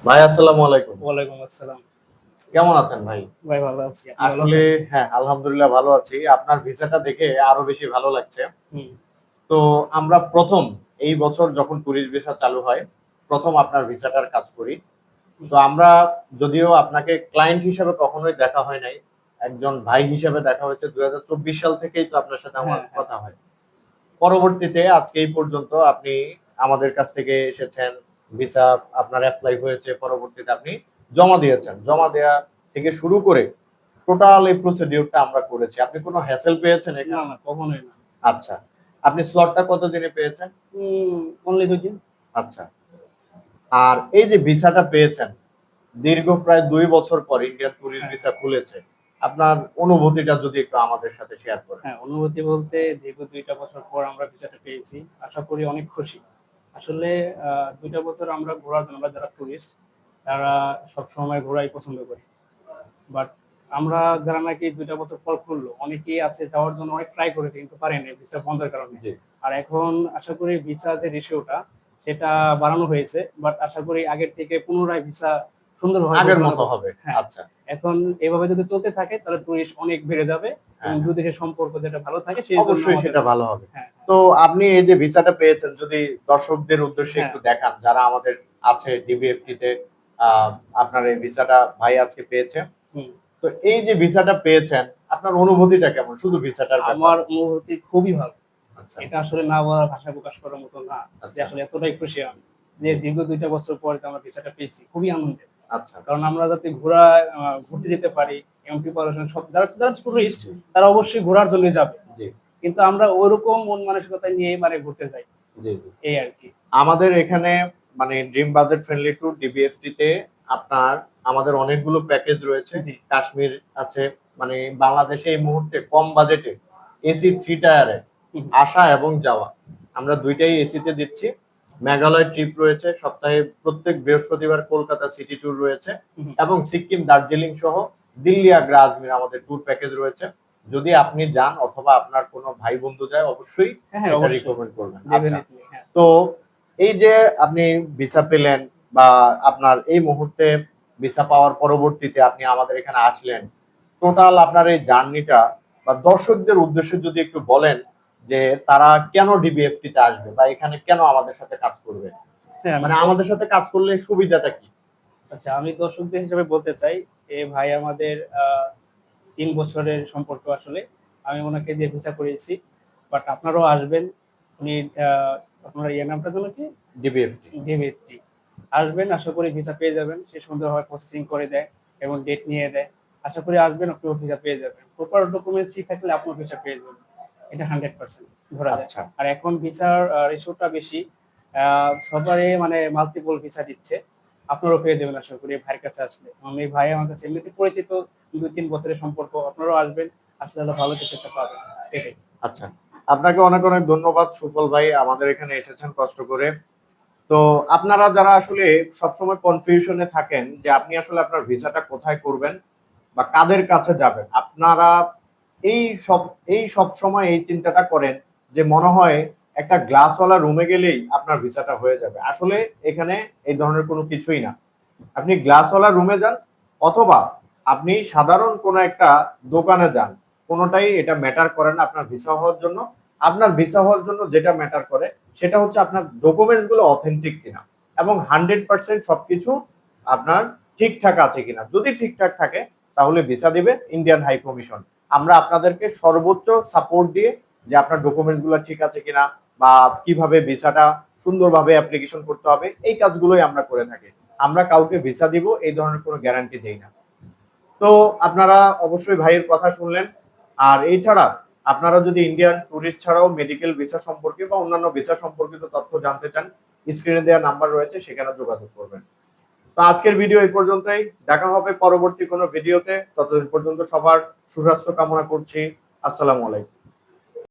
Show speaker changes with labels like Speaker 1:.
Speaker 1: ভাই আসসালামু আলাইকুম।
Speaker 2: ওয়ালাইকুম আসসালাম।
Speaker 1: কেমন আছেন ভাই?
Speaker 2: ভাই ভালো আছি। আপনি ভালো
Speaker 1: আসলে
Speaker 2: আছেন?
Speaker 1: হ্যাঁ, আলহামদুলিল্লাহ ভালো আছি। আপনার ভিসাটা দেখে আরো বেশি ভালো লাগছে।
Speaker 2: হুম,
Speaker 1: তো আমরা ১ম এই বছর যখন টুরিস্ট ভিসা চালু হয়, ১ম আপনার ভিসাটার কাজ করি।
Speaker 2: হুম।
Speaker 1: তো আমরা যদিও আপনাকে ক্লায়েন্ট হিসেবে কখনোই দেখা হয় নাই। একজন ভাই হিসেবে দেখা হয়েছে ২০২৪ সাল থেকেই তো আপনার সাথে আমার
Speaker 2: হ্যাঁ, হ্যাঁ।
Speaker 1: কথা হয়। পরবর্তীতে আজকে এই পর্যন্ত আপনি আমাদের কাছ থেকে এসেছেন, ভিসা আপনার এপ্লাই হয়েছে, পরবর্তীতে আপনি জমা দিয়েছেন। জমা দেয়া থেকে শুরু করে টোটাল এই প্রসিডিউরটা আমরা করেছি। আপনি কোনো হ্যাসেল পেয়েছেন
Speaker 2: না,
Speaker 1: এখানে?
Speaker 2: না কখনোই না।
Speaker 1: আচ্ছা। আপনি স্লটটা কতদিনে পেয়েছেন?
Speaker 2: অনলি ২ দিন।
Speaker 1: আচ্ছা। আর এই যে ভিসাটা পেয়েছেন, দীর্ঘ প্রায় ২ বছর পর ইন্ডিয়ান টুরিস্ট
Speaker 2: হ্যাঁ,
Speaker 1: ভিসা খুলেছে। আপনার অনুভূতিটা যদি একটু আমাদের সাথে শেয়ার করেন।
Speaker 2: হ্যাঁ, অনুভূতি বলতে দীর্ঘ ২ টা বছর পর আমরা ভিসাটা পেয়েছি। আশা করি অনেক খুশি। আসলে ২ টা বছর আমরা ঘোরার জন্য আমরা যারা টুরিস্ট তারা সবসময় ঘোরাই পছন্দ করি। বাট আমরা যারা নাকি ২ টা বছর পর খুললো, অনেকেই আছে যাওয়ার জন্য অনেক ট্রাই করেছে কিন্তু পারেনি ভিসা বন্ধের কারণে।
Speaker 1: জি।
Speaker 2: আর এখন আশা করি ভিসা যে রেশিওটা সেটা বাড়ানো হয়েছে। বাট আশা করি আগের থেকে পুনরায় ভিসা সুন্দরভাবে
Speaker 1: আগের
Speaker 2: পরিচালনা
Speaker 1: মতো
Speaker 2: করবে।
Speaker 1: হবে।
Speaker 2: হ্যাঁ,
Speaker 1: আচ্ছা।
Speaker 2: এখন এভাবে যদি চলতে থাকে তাহলে টুরিস্ট অনেক বেড়ে যাবে এবং
Speaker 1: হ্যাঁ, হ্যাঁ।
Speaker 2: ২ দেশের সম্পর্ক যেটা ভালো থাকে সেইজন্য
Speaker 1: অবশ্যই
Speaker 2: আমাদের
Speaker 1: সেটা ভালো হবে।
Speaker 2: হ্যাঁ, হ্যাঁ,
Speaker 1: তো আপনি এই যে ভিসাটা পেয়েছেন যদি দর্শকদের উদ্দেশ্যে
Speaker 2: হ্যাঁ,
Speaker 1: একটু দেখান যারা আমাদের আছে ডিবিএফটি তে আ আপনার এই ভিসাটা ভাই আজকে পেয়েছে।
Speaker 2: হুম।
Speaker 1: তো এই যে ভিসাটা পেয়েছেন আপনার অনুভূতিটা কেমন? শুধু ভিসাটার
Speaker 2: আমার
Speaker 1: ব্যাপারে।
Speaker 2: অনুভূতি খুবই ভালো।
Speaker 1: আচ্ছা,
Speaker 2: এটা আসলে না বলার ভাষায় প্রকাশ করার মতো না। যে
Speaker 1: আচ্ছা,
Speaker 2: আসলে এতটাই খুশি আমি। যে
Speaker 1: জি,
Speaker 2: দীর্ঘ ২ টা বছর পরে যে আমরা ভিসাটা পেয়েছি। খুবই আনন্দের।
Speaker 1: আচ্ছা,
Speaker 2: কারণ আমরা যাতে ঘুরতে যেতে পারি এবং প্রিপারেশন সব যারা টুরিস্ট
Speaker 1: জি,
Speaker 2: তারা অবশ্যই ঘোরার জন্যই যাবে।
Speaker 1: জি,
Speaker 2: কিন্তু আমরা ওরকম মন মানসিকতা নিয়ে মানে ঘুরতে যাই।
Speaker 1: জি, জি।
Speaker 2: এই আরকি।
Speaker 1: আমাদের এখানে মানে ড্রিম বাজেট ফ্রেন্ডলি ট্যুর ডিবিএফটি তে আপনার আমাদের অনেকগুলো প্যাকেজ রয়েছে।
Speaker 2: জি।
Speaker 1: কাশ্মীর আছে মানে বাংলাদেশে এই মুহূর্তে কম বাজেটে এসি 3 টায়ারে
Speaker 2: হুম, হুম,
Speaker 1: আসা এবং যাওয়া। আমরা ২ টাই এসিতে দিচ্ছি। মেঘালয় ট্রিপ রয়েছে। সপ্তাহে প্রত্যেক বৃহস্পতিবার কলকাতা সিটি ট্যুর রয়েছে
Speaker 2: হুম।
Speaker 1: এবং সিকিম, দার্জিলিং সহ দিল্লি, আগ্রা, আজমির আমাদের ট্যুর প্যাকেজ রয়েছে। যদি আপনি যান অথবা আপনার কোনো ভাই বন্ধু যায় অবশ্যই
Speaker 2: হ্যাঁ, হ্যাঁ
Speaker 1: এটা
Speaker 2: অবশ্যই।
Speaker 1: রিকমেন্ড করবেন। আচ্ছা।
Speaker 2: ডেফিনিটলি হ্যাঁ।
Speaker 1: তো এই যে আপনি ভিসা পেলেন বা আপনার এই মুহূর্তে ভিসা পাওয়ার পরবর্তীতে আপনি আমাদের এখানে আসলেন। টোটাল আপনার এই জার্নিটা বা দর্শকদের উদ্দেশ্যে যদি একটু বলেন যে তারা কেন ডিবিএফটি তে আসবে বা এখানে কেন আমাদের সাথে কাজ করবে?
Speaker 2: হ্যাঁ, আমি
Speaker 1: মানে আমাদের সাথে কাজ করলে সুবিধাটা কি?
Speaker 2: আচ্ছা আমি দর্শকদের হিসেবে বলতে চাই, এ ভাই আমাদের ৩ বছরের সম্পর্ক আসলে। আমি উনাকে দিয়ে ভিসা করিয়েছি। বাট আপনারাও আসবেন। উনি আ আপনার ইয়ে নামটা যেন কি?
Speaker 1: ডিবিএফটি।
Speaker 2: ডিমিত্রি। আসবেন আশা করি ভিসা পেয়ে যাবেন। সে সুন্দরভাবে প্রসেসিং করে দেয় এবং ডেট নিয়ে দেয়। আশা করি আসবেন আপনিও ভিসা পেয়ে যাবেন। প্রপার ডকুমেন্টস ঠিক থাকলে আপনিও ভিসা পেয়ে যাবেন। এটা 100% ধরা যায়।
Speaker 1: আচ্ছা,
Speaker 2: আর এখন ভিসার রেশিওটা বেশি। আ সবারই মানে মাল্টিপল ভিসা দিচ্ছে। আপনারাও পেয়ে যাবেন আশা করি এই ভাইয়ের কাছে আসলে। এবং এই ভাই আমার কাছে এমনিতে পরিচিত ২-৩ বছরের সম্পর্ক। আপনারাও আসবেন। আসলে হলো ভালো কিছু একটা পাবেন। এটাই।
Speaker 1: আচ্ছা। আপনাকে অনেক, অনেক ধন্যবাদ সুফল ভাই আমাদের এখানে এসেছেন কষ্ট করে। তো আপনারা যারা আসলে সবসময় কনফিউশন এ থাকেন যে আপনি আসলে আপনার ভিসাটা কোথায় করবেন বা কাদের কাছে যাবেন। আপনারা এই সব সবসময় এই চিন্তাটা করেন যে মনে হয় একটা গ্লাসওয়ালা রুমে গেলেই আপনার ভিসাটা হয়ে যাবে। আসলে এখানে এই ধরনের কোনো কিছুই না। আপনি গ্লাসওয়ালা রুমে যান অথবা আপনি সাধারণ কোনো একটা দোকানে যান। কোনটাই এটা ম্যাটার করে না আপনার ভিসা হওয়ার জন্য। আপনার ভিসা হওয়ার জন্য যেটা ম্যাটার করে সেটা হচ্ছে আপনার ডকুমেন্টস গুলো অথেন্টিক কিনা এবং 100% সবকিছু আপনার ঠিকঠাক আছে কিনা। যদি ঠিকঠাক থাকে তাহলে ভিসা দিবে ইন্ডিয়ান হাই কমিশন। আমরা আপনাদেরকে সর্বোচ্চ সাপোর্ট দিয়ে যে আপনার ডকুমেন্টস গুলো ঠিক আছে কিনা বা কিভাবে ভিসাটা সুন্দরভাবে অ্যাপ্লিকেশন করতে হবে এই কাজগুলোই আমরা করে থাকি। আমরা কাউকে ভিসা দিব এই ধরনের কোনো গ্যারান্টি দেই না। তো আপনারা অবশ্যই ভাইয়ের কথা শুনলেন। আর এছাড়া আপনারা যদি ইন্ডিয়ান টুরিস্ট ছাড়াও মেডিকেল ভিসা সম্পর্কে বা অন্যান্য ভিসা সম্পর্কিত তথ্য জানতে চান, স্ক্রিনে দেওয়া নাম্বার রয়েছে সেখানে যোগাযোগ করবেন। তো আজকের ভিডিও এই পর্যন্তই। দেখা হবে পরবর্তী কোনো ভিডিওতে। ততদিন পর্যন্ত সবার সুস্বাস্থ্য কামনা করছি। আসসালামু আলাইকুম।